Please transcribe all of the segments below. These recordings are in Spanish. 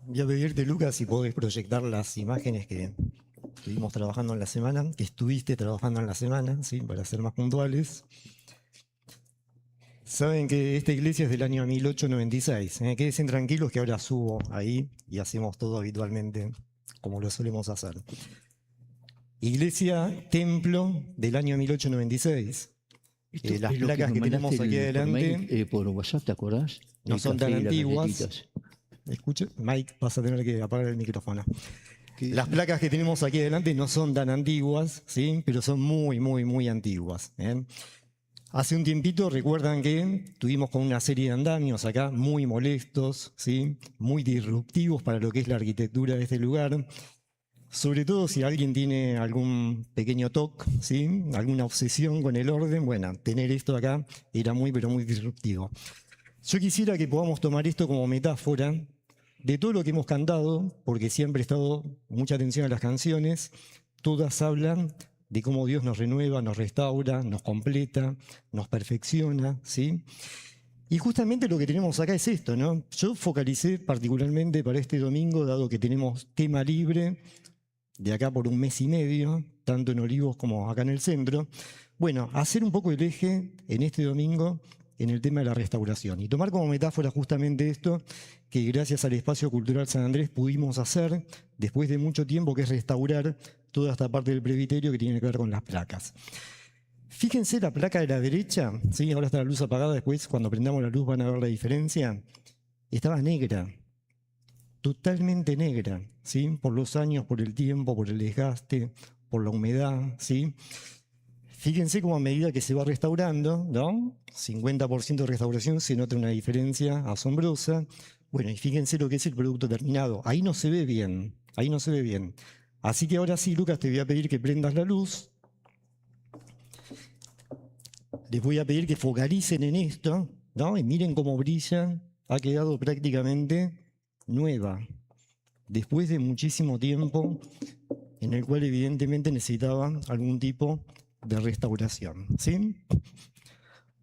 Voy a pedirte, Lucas, si podés proyectar las imágenes que estuvimos trabajando en la semana, que estuviste trabajando en la semana, ¿sí? Para ser más puntuales. Saben que esta iglesia es del año 1896. Quédense tranquilos que ahora subo ahí y hacemos todo habitualmente como lo solemos hacer. Iglesia, templo del año 1896. Esto Las es lo que placas me que tenemos mandaste aquí por adelante mail, por WhatsApp, ¿te acordás? no El son café tan y las antiguas. galletitas. Escuche, Mike, vas a tener que apagar el micrófono. ¿Qué Las es? placas que tenemos aquí adelante no son tan antiguas, ¿sí? Pero son muy, muy, muy antiguas. Hace un tiempito recuerdan que tuvimos con una serie de andamios acá muy molestos, ¿sí? Muy disruptivos para lo que es la arquitectura de este lugar. Sobre todo si alguien tiene algún pequeño TOC, ¿sí? Alguna obsesión con el orden, bueno, tener esto acá era muy, pero muy disruptivo. Yo quisiera que podamos tomar esto como metáfora de todo lo que hemos cantado, porque siempre he prestado mucha atención a las canciones. Todas hablan de cómo Dios nos renueva, nos restaura, nos completa, nos perfecciona, ¿sí? Y justamente lo que tenemos acá es esto, ¿no? Yo focalicé particularmente para este domingo, dado que tenemos tema libre de acá por un mes y medio, tanto en Olivos como acá en el centro. Bueno, hacer un poco el eje en este domingo en el tema de la restauración y tomar como metáfora justamente esto que gracias al Espacio Cultural San Andrés pudimos hacer después de mucho tiempo, que es restaurar toda esta parte del presbiterio que tiene que ver con las placas. Fíjense la placa de la derecha, ¿sí? Ahora está la luz apagada, después cuando prendamos la luz van a ver la diferencia. Estaba negra, totalmente negra, ¿sí? Por los años, por el tiempo, por el desgaste, por la humedad, ¿sí? Fíjense cómo a medida que se va restaurando, ¿no? 50% de restauración, se nota una diferencia asombrosa. Bueno, y fíjense lo que es el producto terminado. Ahí no se ve bien, ahí no se ve bien. Así que ahora sí, Lucas, te voy a pedir que prendas la luz. Les voy a pedir que focalicen en esto, ¿no? Y miren cómo brilla. Ha quedado prácticamente nueva, después de muchísimo tiempo en el cual evidentemente necesitaba algún tipo de restauración, ¿sí?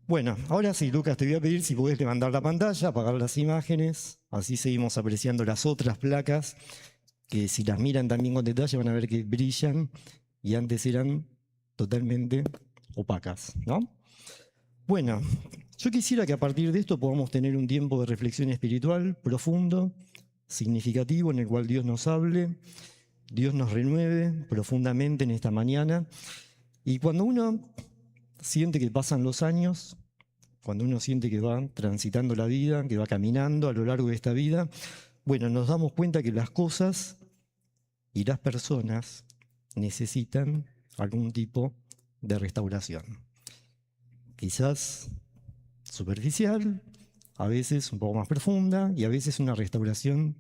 Bueno, ahora sí, Lucas, te voy a pedir si podés levantar la pantalla, apagar las imágenes, así seguimos apreciando las otras placas, que si las miran también con detalle van a ver que brillan y antes eran totalmente opacas, ¿no? Bueno, yo quisiera que a partir de esto podamos tener un tiempo de reflexión espiritual profundo, significativo, en el cual Dios nos hable, Dios nos renueve profundamente en esta mañana. Y cuando uno siente que pasan los años, cuando uno siente que va transitando la vida, que va caminando a lo largo de esta vida, bueno, nos damos cuenta que las cosas y las personas necesitan algún tipo de restauración. Quizás superficial, a veces un poco más profunda y a veces una restauración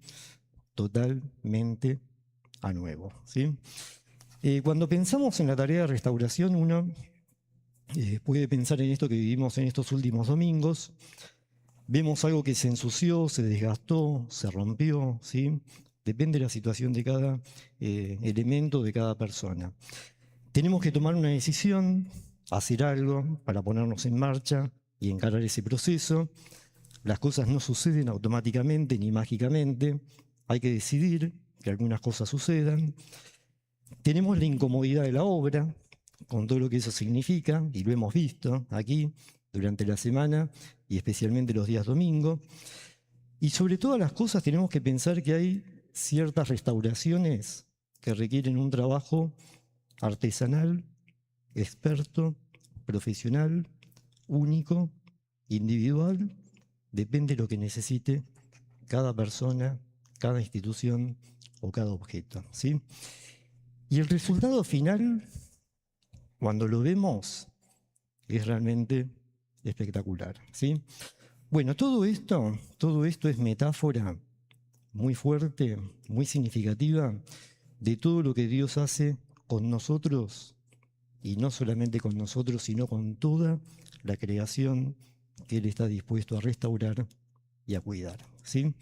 totalmente a nuevo, ¿sí? Cuando pensamos en la tarea de restauración, uno puede pensar en esto que vivimos en estos últimos domingos. Vemos algo que se ensució, se desgastó, se rompió, ¿sí? Depende de la situación de cada elemento, de cada persona. Tenemos que tomar una decisión, hacer algo para ponernos en marcha y encarar ese proceso. Las cosas no suceden automáticamente ni mágicamente. Hay que decidir que algunas cosas sucedan. Tenemos la incomodidad de la obra, con todo lo que eso significa, y lo hemos visto aquí durante la semana y especialmente los días domingo. Y sobre todas las cosas tenemos que pensar que hay ciertas restauraciones que requieren un trabajo artesanal, experto, profesional, único, individual, depende de lo que necesite cada persona, cada institución o cada objeto, ¿sí? Y el resultado final, cuando lo vemos, es realmente espectacular, ¿sí? Bueno, todo esto es metáfora muy fuerte, muy significativa de todo lo que Dios hace con nosotros, y no solamente con nosotros, sino con toda la creación que Él está dispuesto a restaurar y a cuidar, ¿sí?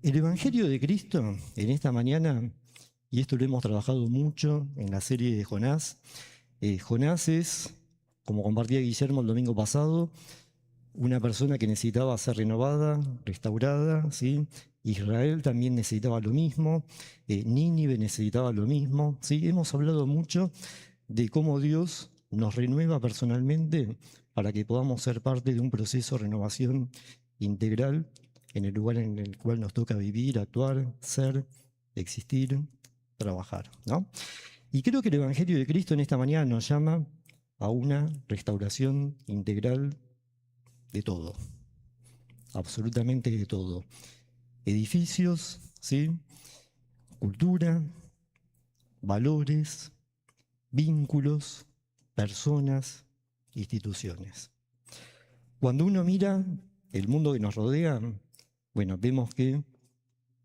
El Evangelio de Cristo en esta mañana, y esto lo hemos trabajado mucho en la serie de Jonás. Jonás es, como compartía Guillermo el domingo pasado, una persona que necesitaba ser renovada, restaurada, ¿sí? Israel también necesitaba lo mismo, Nínive necesitaba lo mismo. ¿Sí? Hemos hablado mucho de cómo Dios nos renueva personalmente para que podamos ser parte de un proceso de renovación integral en el lugar en el cual nos toca vivir, actuar, ser, existir, trabajar, ¿no? Y creo que el Evangelio de Cristo en esta mañana nos llama a una restauración integral de todo, absolutamente de todo. Edificios, ¿sí? Cultura, valores, vínculos, personas, instituciones. Cuando uno mira el mundo que nos rodea, bueno, vemos que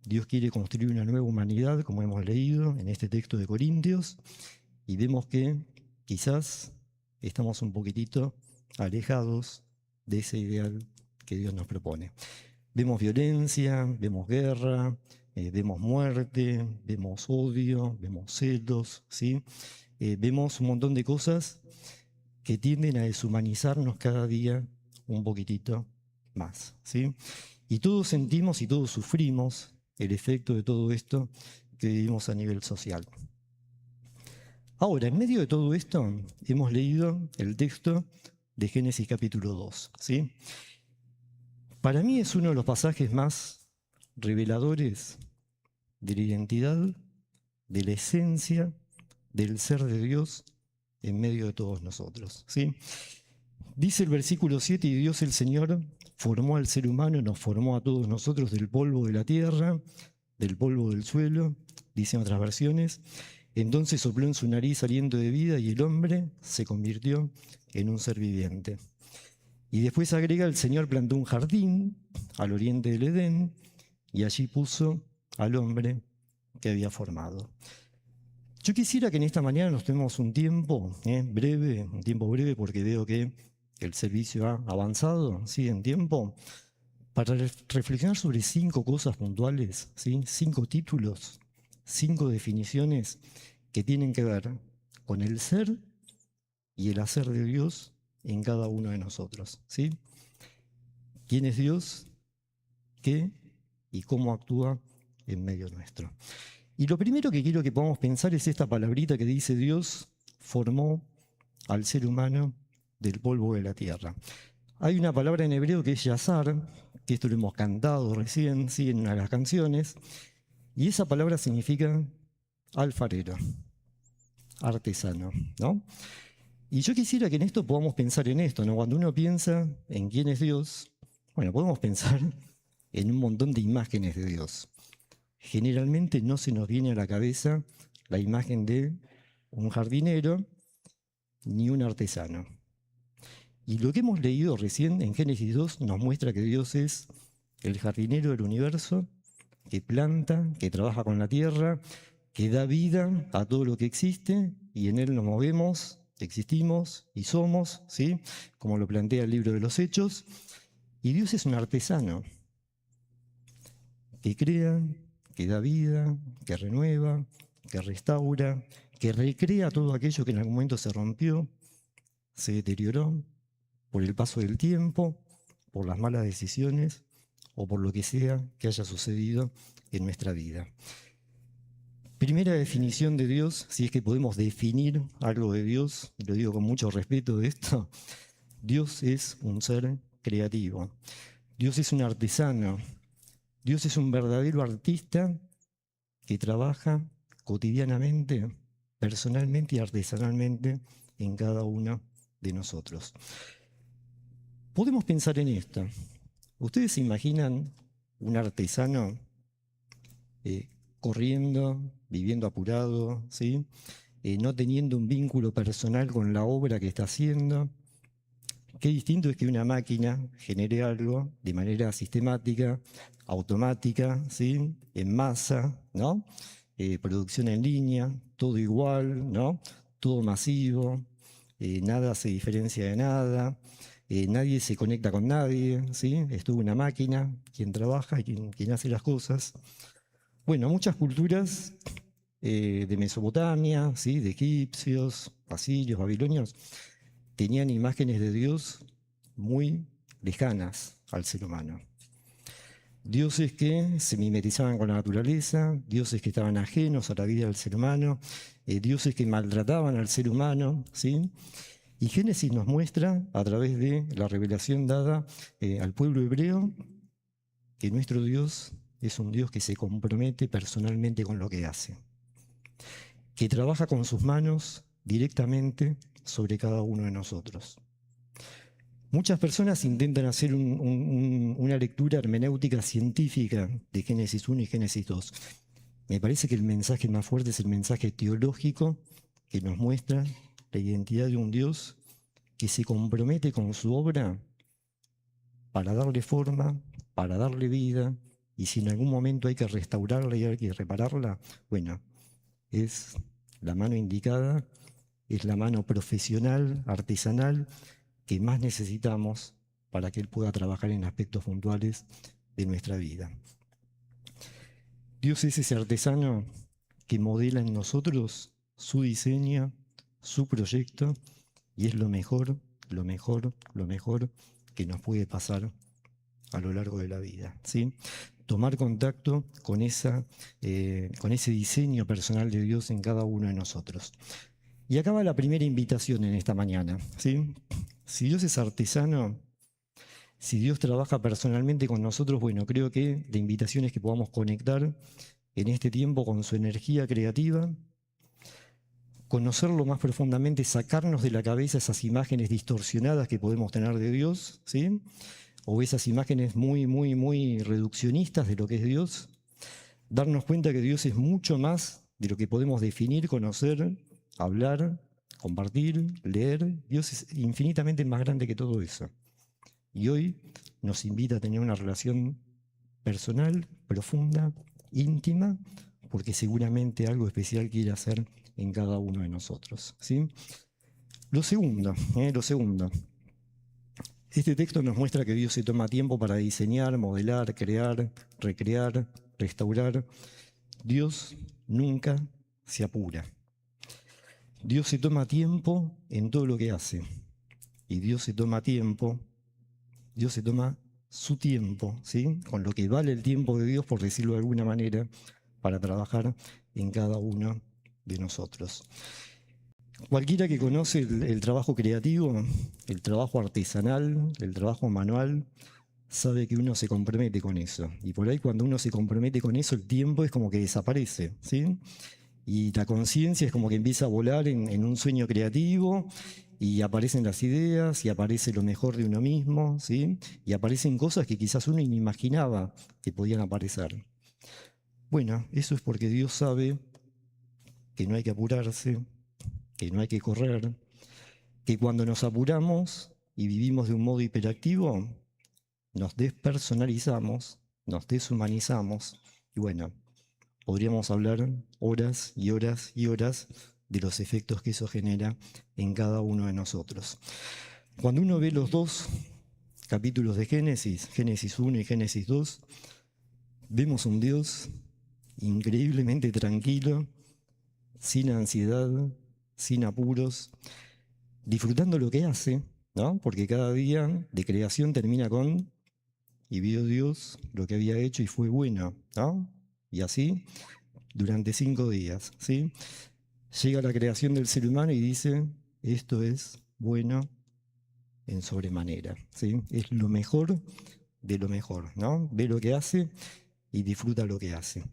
Dios quiere construir una nueva humanidad, como hemos leído en este texto de Corintios, y vemos que quizás estamos un poquitito alejados de ese ideal que Dios nos propone. Vemos violencia, vemos guerra, vemos muerte, vemos odio, vemos celos, ¿sí? Vemos un montón de cosas que tienden a deshumanizarnos cada día un poquitito más, ¿sí? Y todos sentimos y todos sufrimos el efecto de todo esto que vivimos a nivel social. Ahora, en medio de todo esto, hemos leído el texto de Génesis capítulo 2, ¿sí? Para mí es uno de los pasajes más reveladores de la identidad, de la esencia, del ser de Dios en medio de todos nosotros, ¿sí? Dice el versículo 7, y Dios el Señor formó al ser humano, nos formó a todos nosotros del polvo de la tierra, del polvo del suelo, dicen otras versiones. Entonces sopló en su nariz aliento de vida y el hombre se convirtió en un ser viviente. Y después agrega, el Señor plantó un jardín al oriente del Edén y allí puso al hombre que había formado. Yo quisiera que en esta mañana nos tomemos un tiempo breve, un tiempo breve, porque veo que el servicio ha avanzado, ¿sí? En tiempo, para reflexionar sobre 5 cosas puntuales, ¿sí? 5 títulos, 5 definiciones que tienen que ver con el ser y el hacer de Dios en cada uno de nosotros, ¿sí? ¿Quién es Dios? ¿Qué y cómo actúa en medio nuestro? Y lo primero que quiero que podamos pensar es esta palabrita que dice: Dios formó al ser humano del polvo de la tierra. Hay una palabra en hebreo que es yazar, que esto lo hemos cantado recién, ¿sí? En una de las canciones, y esa palabra significa alfarero, artesano, ¿no? Y yo quisiera que en esto podamos pensar en esto, ¿no? Cuando uno piensa en quién es Dios, bueno, podemos pensar en un montón de imágenes de Dios. Generalmente no se nos viene a la cabeza la imagen de un jardinero ni un artesano. Y lo que hemos leído recién en Génesis 2 nos muestra que Dios es el jardinero del universo, que planta, que trabaja con la tierra, que da vida a todo lo que existe, y en él nos movemos, existimos y somos, ¿sí? Como lo plantea el libro de los Hechos. Y Dios es un artesano que crea, que da vida, que renueva, que restaura, que recrea todo aquello que en algún momento se rompió, se deterioró por el paso del tiempo, por las malas decisiones o por lo que sea que haya sucedido en nuestra vida. Primera definición de Dios, si es que podemos definir algo de Dios, y lo digo con mucho respeto de esto: Dios es un ser creativo, Dios es un artesano, Dios es un verdadero artista que trabaja cotidianamente, personalmente y artesanalmente en cada uno de nosotros. Podemos pensar en esto. ¿Ustedes se imaginan un artesano corriendo, viviendo apurado, ¿sí? No teniendo un vínculo personal con la obra que está haciendo? Qué distinto es que una máquina genere algo de manera sistemática, automática, ¿sí? En masa, ¿no? Producción en línea, todo igual, ¿no? Todo masivo, nada se diferencia de nada, nadie se conecta con nadie, ¿sí? Es toda una máquina quien trabaja y quien hace las cosas. Bueno, muchas culturas de Mesopotamia, ¿sí? De egipcios, asirios, babilonios, tenían imágenes de Dios muy lejanas al ser humano. dioses que se mimetizaban con la naturaleza, dioses que estaban ajenos a la vida del ser humano, dioses que maltrataban al ser humano, ¿sí? Y Génesis nos muestra, a través de la revelación dada al pueblo hebreo, que nuestro Dios es un Dios que se compromete personalmente con lo que hace, que trabaja con sus manos directamente sobre cada uno de nosotros. Muchas personas intentan hacer una lectura hermenéutica científica de Génesis 1 y Génesis 2. Me parece que el mensaje más fuerte es el mensaje teológico que nos muestra la identidad de un Dios que se compromete con su obra para darle forma, para darle vida, y si en algún momento hay que restaurarla y hay que repararla, bueno, es la mano indicada, es la mano profesional, artesanal, que más necesitamos para que Él pueda trabajar en aspectos puntuales de nuestra vida. Dios es ese artesano que modela en nosotros su diseño, su proyecto, y es lo mejor que nos puede pasar a lo largo de la vida, ¿sí? Tomar contacto con ese diseño personal de Dios en cada uno de nosotros. Y acá va la primera invitación en esta mañana, ¿sí? Si Dios es artesano, si Dios trabaja personalmente con nosotros, bueno, creo que la invitación es que podamos conectar en este tiempo con su energía creativa, conocerlo más profundamente, sacarnos de la cabeza esas imágenes distorsionadas que podemos tener de Dios, ¿sí? O esas imágenes muy reduccionistas de lo que es Dios, darnos cuenta que Dios es mucho más de lo que podemos definir, conocer, hablar, compartir, leer. Dios es infinitamente más grande que todo eso. Y hoy nos invita a tener una relación personal, profunda, íntima, porque seguramente algo especial quiere hacer en cada uno de nosotros, ¿sí? Lo segundo. Este texto nos muestra que Dios se toma tiempo para diseñar, modelar, crear, recrear, restaurar. Dios nunca se apura. Dios se toma tiempo en todo lo que hace. Y Dios se toma su tiempo, ¿sí? Con lo que vale el tiempo de Dios, por decirlo de alguna manera, para trabajar en cada uno de nosotros. Cualquiera que conoce el trabajo creativo, el trabajo artesanal, el trabajo manual, sabe que uno se compromete con eso. Y por ahí cuando uno se compromete con eso, el tiempo es como que desaparece, ¿sí? Y la conciencia es como que empieza a volar en un sueño creativo, y aparecen las ideas, y aparece lo mejor de uno mismo, ¿sí? Y aparecen cosas que quizás uno ni imaginaba que podían aparecer. Bueno, eso es porque Dios sabe que no hay que apurarse, que no hay que correr, que cuando nos apuramos y vivimos de un modo hiperactivo, nos despersonalizamos, nos deshumanizamos, y bueno, podríamos hablar horas y horas y horas de los efectos que eso genera en cada uno de nosotros. Cuando uno ve los dos capítulos de Génesis, Génesis 1 y Génesis 2, vemos un Dios increíblemente tranquilo, sin ansiedad, sin apuros, disfrutando lo que hace, ¿no? Porque cada día de creación termina con "y vio Dios lo que había hecho y fue bueno", ¿no? Y así durante 5 días, ¿sí? Llega la creación del ser humano y dice, esto es bueno en sobremanera, ¿sí? Es lo mejor de lo mejor, ¿no? Ve lo que hace y disfruta lo que hace.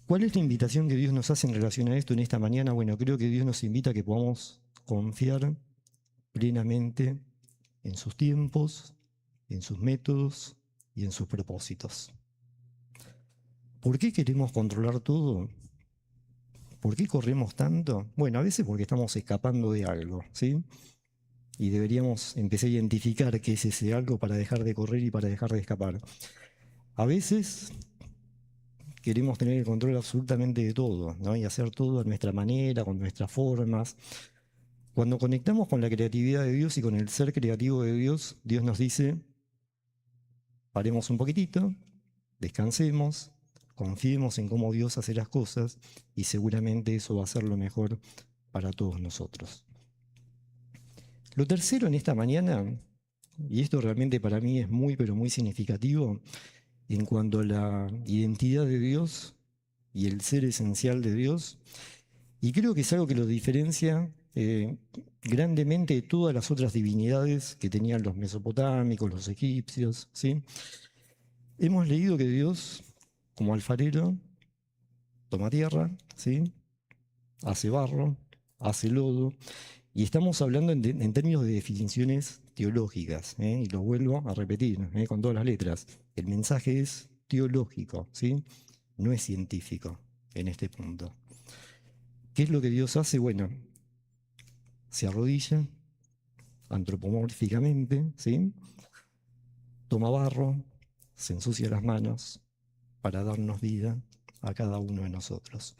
¿Cuál es la invitación que Dios nos hace en relación a esto en esta mañana? Bueno, creo que Dios nos invita a que podamos confiar plenamente en sus tiempos, en sus métodos y en sus propósitos. ¿Por qué queremos controlar todo? ¿Por qué corremos tanto? Bueno, a veces porque estamos escapando de algo, ¿sí? Y deberíamos empezar a identificar qué es ese algo para dejar de correr y para dejar de escapar. A veces queremos tener el control absolutamente de todo, ¿no? Y hacer todo a nuestra manera, con nuestras formas. Cuando conectamos con la creatividad de Dios y con el ser creativo de Dios, Dios nos dice, paremos un poquitito, descansemos, confiemos en cómo Dios hace las cosas, y seguramente eso va a ser lo mejor para todos nosotros. Lo tercero en esta mañana, y esto realmente para mí es muy pero muy significativo, en cuanto a la identidad de Dios y el ser esencial de Dios. Y creo que es algo que lo diferencia grandemente de todas las otras divinidades que tenían los mesopotámicos, los egipcios, ¿sí? Hemos leído que Dios, como alfarero, toma tierra, ¿sí? Hace barro, hace lodo, y estamos hablando en términos de definiciones teológicas, y lo vuelvo a repetir con todas las letras. El mensaje es teológico, ¿sí? No es científico en este punto. ¿Qué es lo que Dios hace? Bueno, se arrodilla antropomórficamente, ¿sí? Toma barro, se ensucia las manos para darnos vida a cada uno de nosotros.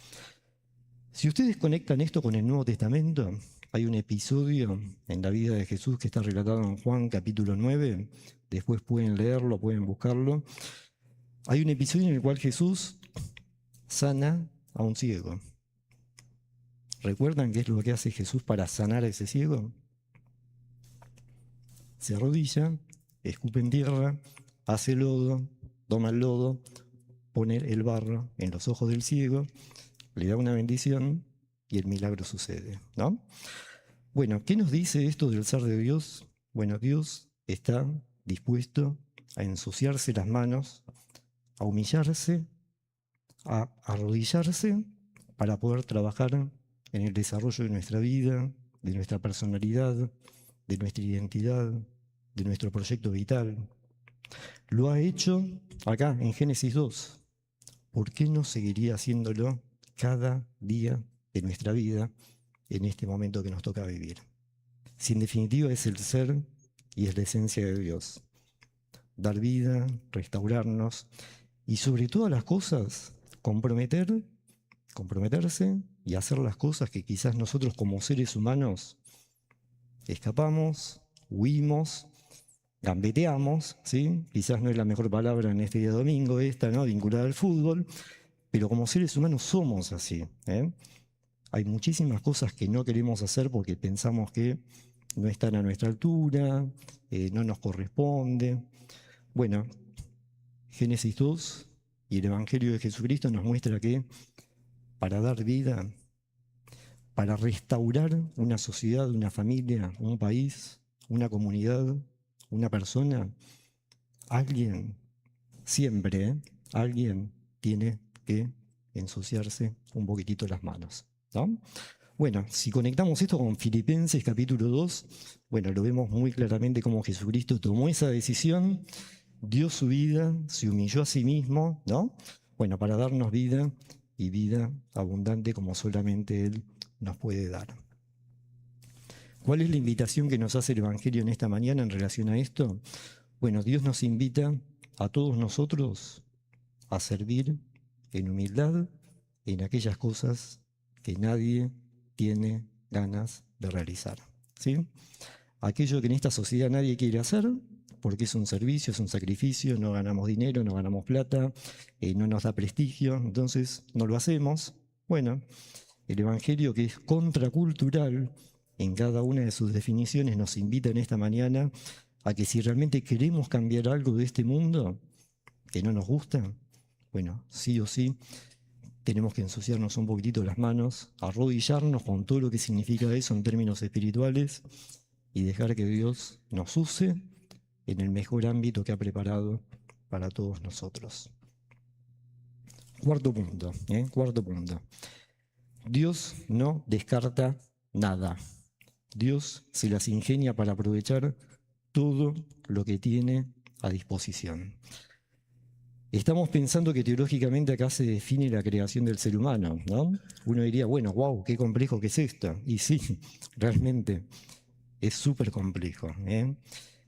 Si ustedes conectan esto con el Nuevo Testamento, hay un episodio en la vida de Jesús que está relatado en Juan capítulo 9, después pueden leerlo, pueden buscarlo. Hay un episodio en el cual Jesús sana a un ciego. ¿Recuerdan qué es lo que hace Jesús para sanar a ese ciego? Se arrodilla, escupe en tierra, hace lodo, toma el lodo, pone el barro en los ojos del ciego, le da una bendición y el milagro sucede, ¿no? Bueno, ¿qué nos dice esto del ser de Dios? Bueno, Dios está dispuesto a ensuciarse las manos, a humillarse, a arrodillarse para poder trabajar en el desarrollo de nuestra vida, de nuestra personalidad, de nuestra identidad, de nuestro proyecto vital. Lo ha hecho acá en Génesis 2. ¿Por qué no seguiría haciéndolo cada día de nuestra vida en este momento que nos toca vivir? Si en definitiva es el ser y es la esencia de Dios. Dar vida, restaurarnos y sobre todas las cosas comprometerse y hacer las cosas que quizás nosotros como seres humanos escapamos, huimos, gambeteamos, ¿sí? Quizás no es la mejor palabra en este día domingo esta, ¿no? Vinculada al fútbol, pero como seres humanos somos así, ¿eh? Hay muchísimas cosas que no queremos hacer porque pensamos que no están a nuestra altura, no nos corresponde. Bueno, Génesis 2 y el Evangelio de Jesucristo nos muestra que para dar vida, para restaurar una sociedad, una familia, un país, una comunidad, una persona, alguien, siempre, alguien tiene que ensuciarse un poquitito las manos, ¿no? Bueno, si conectamos esto con Filipenses capítulo 2, bueno, lo vemos muy claramente cómo Jesucristo tomó esa decisión, dio su vida, se humilló a sí mismo, ¿no? Bueno, para darnos vida y vida abundante como solamente Él nos puede dar. ¿Cuál es la invitación que nos hace el Evangelio en esta mañana en relación a esto? Bueno, Dios nos invita a todos nosotros a servir en humildad en aquellas cosas que nadie tiene ganas de realizar, ¿sí? Aquello que en esta sociedad nadie quiere hacer, porque es un servicio, es un sacrificio, no ganamos dinero, no ganamos plata, no nos da prestigio, entonces no lo hacemos. Bueno, el Evangelio, que es contracultural en cada una de sus definiciones, nos invita en esta mañana a que si realmente queremos cambiar algo de este mundo que no nos gusta, bueno, sí o sí, tenemos que ensuciarnos un poquitito las manos, arrodillarnos con todo lo que significa eso en términos espirituales y dejar que Dios nos use en el mejor ámbito que ha preparado para todos nosotros. Cuarto punto. Dios no descarta nada. Dios se las ingenia para aprovechar todo lo que tiene a disposición. Estamos pensando que teológicamente acá se define la creación del ser humano, ¿no? Uno diría, bueno, wow, qué complejo que es esto. Y sí, realmente es súper complejo, ¿eh?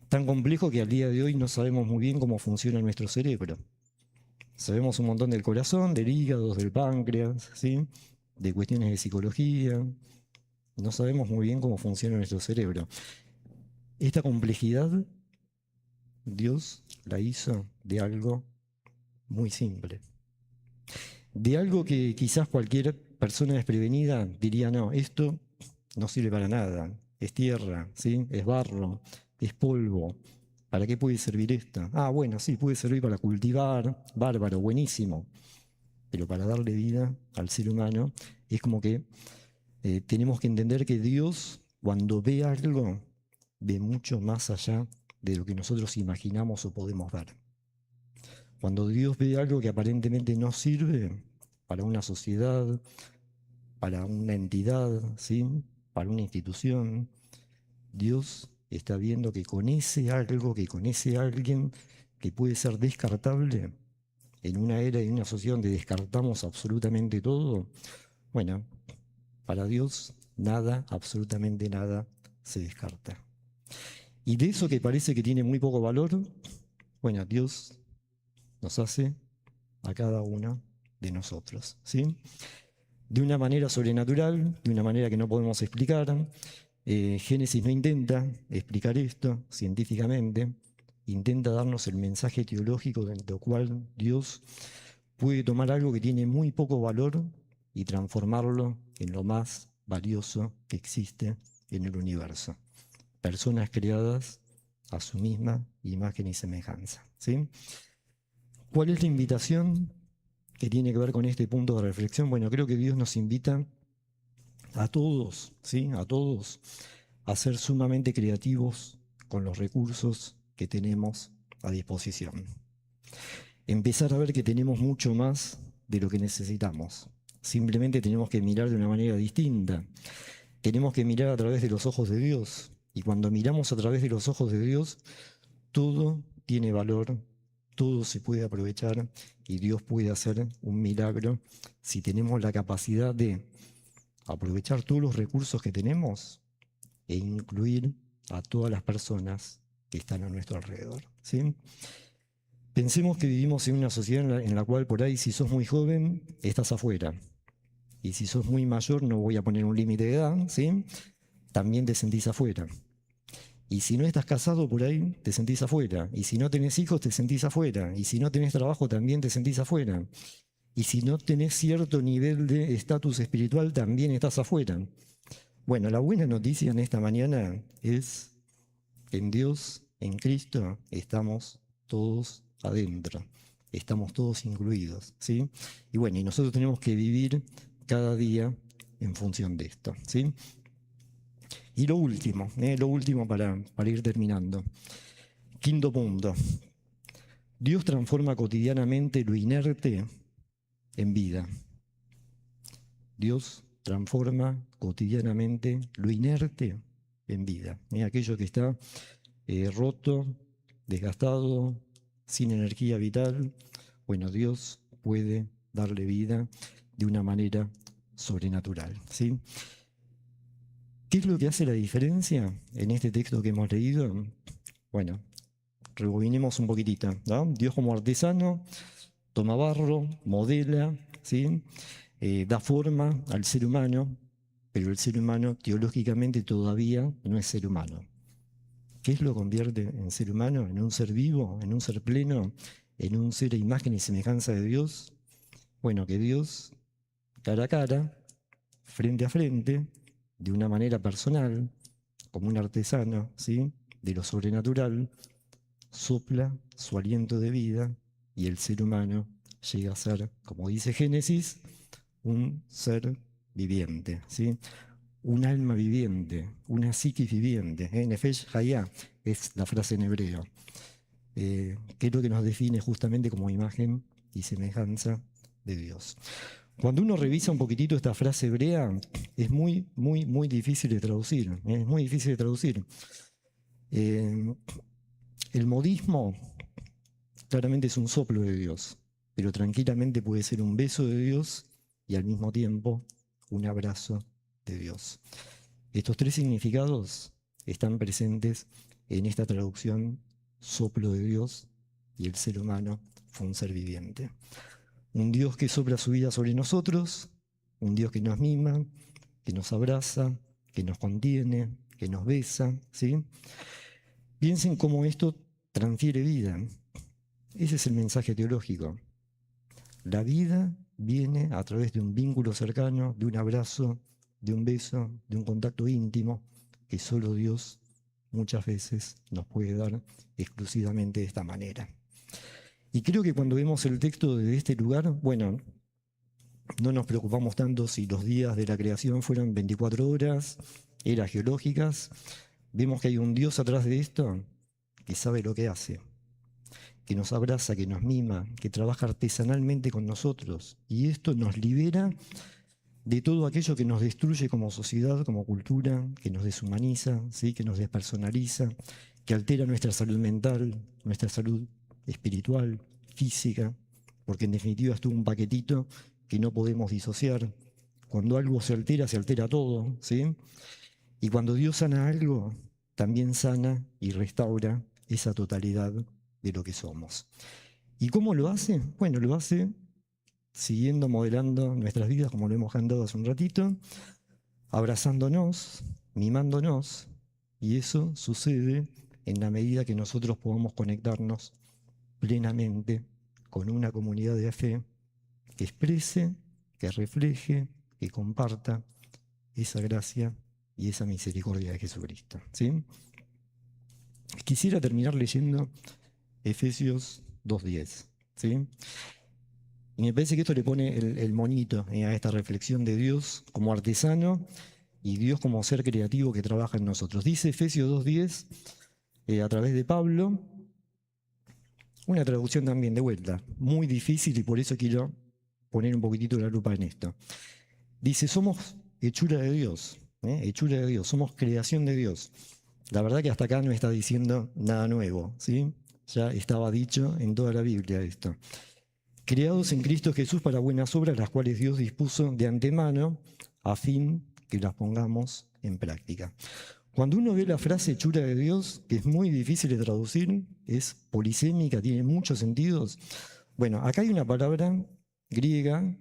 Tan complejo que al día de hoy no sabemos muy bien cómo funciona nuestro cerebro. Sabemos un montón del corazón, del hígado, del páncreas, ¿sí? De cuestiones de psicología. No sabemos muy bien cómo funciona nuestro cerebro. Esta complejidad, Dios la hizo de algo muy simple. De algo que quizás cualquier persona desprevenida diría, no, esto no sirve para nada. Es tierra, ¿sí? Es barro, es polvo. ¿Para qué puede servir esta? Ah, bueno, sí, puede servir para cultivar, bárbaro, buenísimo. Pero para darle vida al ser humano es como que tenemos que entender que Dios, cuando ve algo, ve mucho más allá de lo que nosotros imaginamos o podemos ver. Cuando Dios ve algo que aparentemente no sirve para una sociedad, para una entidad, ¿sí? Para una institución, Dios está viendo que con ese algo, que con ese alguien que puede ser descartable, en una era y en una sociedad donde descartamos absolutamente todo, bueno, para Dios nada, absolutamente nada, se descarta. Y de eso que parece que tiene muy poco valor, bueno, Dios nos hace a cada uno de nosotros, ¿sí? De una manera sobrenatural, de una manera que no podemos explicar. Génesis no intenta explicar esto científicamente, intenta darnos el mensaje teológico del cual Dios puede tomar algo que tiene muy poco valor y transformarlo en lo más valioso que existe en el universo. Personas creadas a su misma imagen y semejanza, ¿sí? ¿Cuál es la invitación que tiene que ver con este punto de reflexión? Bueno, creo que Dios nos invita a todos, ¿sí? A todos a ser sumamente creativos con los recursos que tenemos a disposición. Empezar a ver que tenemos mucho más de lo que necesitamos. Simplemente tenemos que mirar de una manera distinta. Tenemos que mirar a través de los ojos de Dios. Y cuando miramos a través de los ojos de Dios, todo tiene valor, todo se puede aprovechar y Dios puede hacer un milagro si tenemos la capacidad de aprovechar todos los recursos que tenemos e incluir a todas las personas que están a nuestro alrededor, ¿sí? Pensemos que vivimos en una sociedad en la cual por ahí si sos muy joven estás afuera y si sos muy mayor, no voy a poner un límite de edad, ¿sí? También te sentís afuera. Y si no estás casado por ahí, te sentís afuera. Y si no tenés hijos, te sentís afuera. Y si no tenés trabajo, también te sentís afuera. Y si no tenés cierto nivel de estatus espiritual, también estás afuera. Bueno, la buena noticia en esta mañana es que en Dios, en Cristo, estamos todos adentro. Estamos todos incluidos, ¿sí? Y bueno, y nosotros tenemos que vivir cada día en función de esto, ¿sí? Y lo último para ir terminando. Quinto punto. Dios transforma cotidianamente lo inerte en vida. Dios transforma cotidianamente lo inerte en vida. Aquello que está roto, desgastado, sin energía vital, bueno, Dios puede darle vida de una manera sobrenatural, ¿sí? ¿Qué es lo que hace la diferencia en este texto que hemos leído? Bueno, rebobinemos un poquitito, ¿no? Dios como artesano toma barro, modela, ¿sí? Da forma al ser humano, pero el ser humano teológicamente todavía no es ser humano. ¿Qué es lo que convierte en ser humano? ¿En un ser vivo? ¿En un ser pleno? ¿En un ser a imagen y semejanza de Dios? Bueno, que Dios, cara a cara, frente a frente, de una manera personal, como un artesano, ¿sí? De lo sobrenatural, sopla su aliento de vida y el ser humano llega a ser, como dice Génesis, un ser viviente, ¿sí? Un alma viviente, una psiquis viviente. Nefesh Hayá es la frase en hebreo, que es lo que nos define justamente como imagen y semejanza de Dios. Cuando uno revisa un poquitito esta frase hebrea, es muy, muy, muy difícil de traducir. Es muy difícil de traducir. El modismo claramente es un soplo de Dios, pero tranquilamente puede ser un beso de Dios y al mismo tiempo un abrazo de Dios. Estos tres significados están presentes en esta traducción: soplo de Dios y el ser humano fue un ser viviente. Un Dios que sopla su vida sobre nosotros, un Dios que nos mima, que nos abraza, que nos contiene, que nos besa, ¿sí? Piensen cómo esto transfiere vida. Ese es el mensaje teológico. La vida viene a través de un vínculo cercano, de un abrazo, de un beso, de un contacto íntimo que solo Dios muchas veces nos puede dar exclusivamente de esta manera. Y creo que cuando vemos el texto de este lugar, bueno, no nos preocupamos tanto si los días de la creación fueron 24 horas, eras geológicas. Vemos que hay un Dios atrás de esto que sabe lo que hace, que nos abraza, que nos mima, que trabaja artesanalmente con nosotros. Y esto nos libera de todo aquello que nos destruye como sociedad, como cultura, que nos deshumaniza, ¿sí? Que nos despersonaliza, que altera nuestra salud mental, nuestra salud espiritual, física, porque en definitiva es todo un paquetito que no podemos disociar. Cuando algo se altera todo, ¿sí? Y cuando Dios sana algo, también sana y restaura esa totalidad de lo que somos. ¿Y cómo lo hace? Bueno, lo hace siguiendo modelando nuestras vidas, como lo hemos cantado hace un ratito, abrazándonos, mimándonos, y eso sucede en la medida que nosotros podamos conectarnos plenamente con una comunidad de fe que exprese, que refleje, que comparta esa gracia y esa misericordia de Jesucristo, ¿sí? Quisiera terminar leyendo Efesios 2:10, ¿sí? Y me parece que esto le pone el monito a esta reflexión de Dios como artesano y Dios como ser creativo que trabaja en nosotros. Dice Efesios 2:10, a través de Pablo, una traducción también de vuelta, muy difícil y por eso quiero poner un poquitito la lupa en esto. Dice, somos hechura de Dios, hechura de Dios, somos creación de Dios. La verdad que hasta acá no está diciendo nada nuevo, ¿sí? Ya estaba dicho en toda la Biblia esto. Creados en Cristo Jesús para buenas obras, las cuales Dios dispuso de antemano a fin que las pongamos en práctica. Cuando uno ve la frase hechura de Dios, que es muy difícil de traducir, es polisémica, tiene muchos sentidos. Bueno, acá hay una palabra griega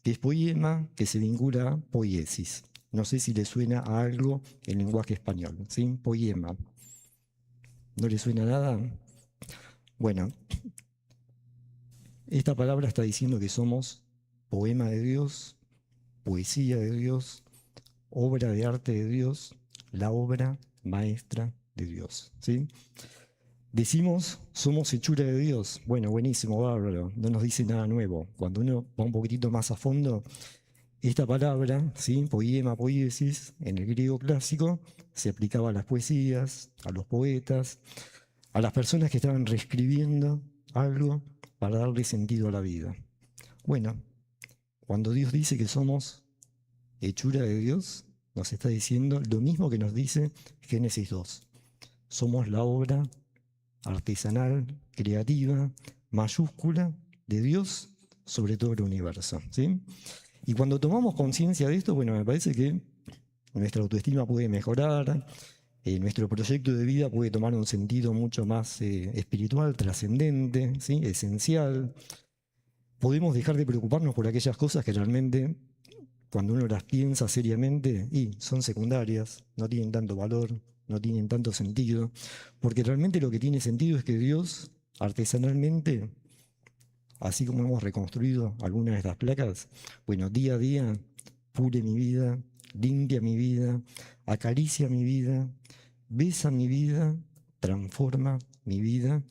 que es poema, que se vincula a poiesis. No sé si le suena a algo en lenguaje español, ¿sí? Poema. ¿No le suena nada? Bueno, esta palabra está diciendo que somos poema de Dios, poesía de Dios, obra de arte de Dios, la obra maestra de Dios, ¿sí? Decimos, somos hechura de Dios. Bueno, buenísimo, bárbaro, no nos dice nada nuevo. Cuando uno va un poquitito más a fondo, esta palabra, ¿sí? Poema, poiesis, en el griego clásico, se aplicaba a las poesías, a los poetas, a las personas que estaban reescribiendo algo para darle sentido a la vida. Bueno, cuando Dios dice que somos hechura de Dios, nos está diciendo lo mismo que nos dice Génesis 2. Somos la obra artesanal, creativa, mayúscula de Dios sobre todo el universo, ¿sí? Y cuando tomamos conciencia de esto, bueno, me parece que nuestra autoestima puede mejorar, nuestro proyecto de vida puede tomar un sentido mucho más espiritual, trascendente, ¿sí? Esencial. Podemos dejar de preocuparnos por aquellas cosas que realmente, cuando uno las piensa seriamente, y son secundarias, no tienen tanto valor, no tienen tanto sentido, porque realmente lo que tiene sentido es que Dios, artesanalmente, así como hemos reconstruido algunas de estas placas, bueno, día a día, pule mi vida, limpia mi vida, acaricia mi vida, besa mi vida, transforma mi vida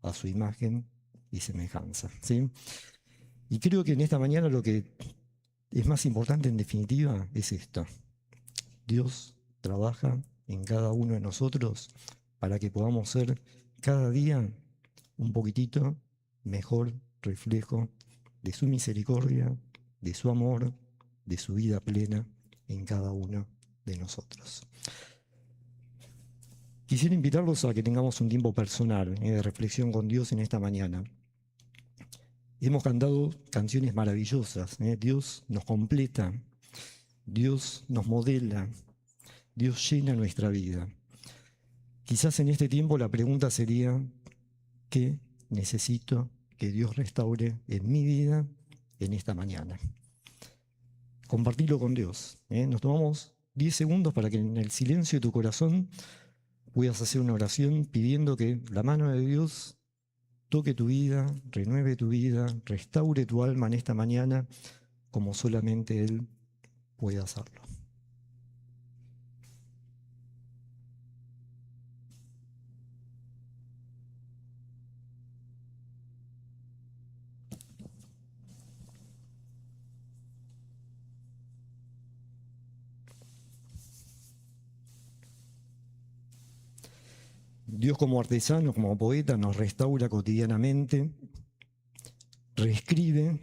a su imagen y semejanza, ¿sí? Y creo que en esta mañana lo que es más importante en definitiva es esto. Dios trabaja en cada uno de nosotros para que podamos ser cada día un poquitito mejor reflejo de su misericordia, de su amor, de su vida plena en cada uno de nosotros. Quisiera invitarlos a que tengamos un tiempo personal de reflexión con Dios en esta mañana. Hemos cantado canciones maravillosas, Dios nos completa, Dios nos modela, Dios llena nuestra vida. Quizás en este tiempo la pregunta sería, ¿qué necesito que Dios restaure en mi vida en esta mañana? Compartilo con Dios. Nos tomamos 10 segundos para que en el silencio de tu corazón puedas hacer una oración pidiendo que la mano de Dios toque tu vida, renueve tu vida, restaure tu alma en esta mañana como solamente Él puede hacerlo. Dios como artesano, como poeta, nos restaura cotidianamente, reescribe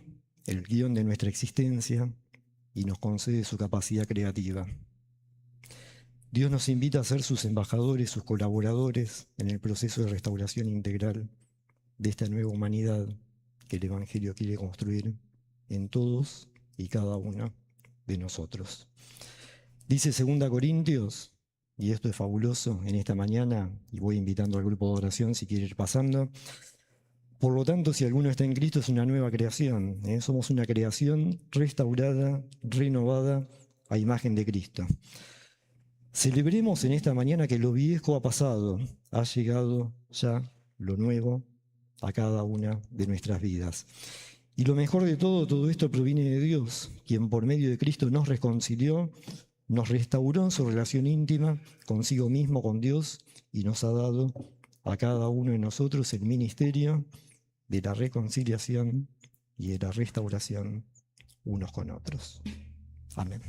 el guión de nuestra existencia y nos concede su capacidad creativa. Dios nos invita a ser sus embajadores, sus colaboradores en el proceso de restauración integral de esta nueva humanidad que el Evangelio quiere construir en todos y cada uno de nosotros. Dice 2 Corintios, y esto es fabuloso en esta mañana, y voy invitando al grupo de oración si quiere ir pasando. Por lo tanto, si alguno está en Cristo, es una nueva creación. Somos una creación restaurada, renovada a imagen de Cristo. Celebremos en esta mañana que lo viejo ha pasado, ha llegado ya lo nuevo a cada una de nuestras vidas. Y lo mejor de todo esto proviene de Dios, quien por medio de Cristo nos reconcilió, nos restauró en su relación íntima consigo mismo, con Dios, y nos ha dado a cada uno de nosotros el ministerio de la reconciliación y de la restauración unos con otros. Amén.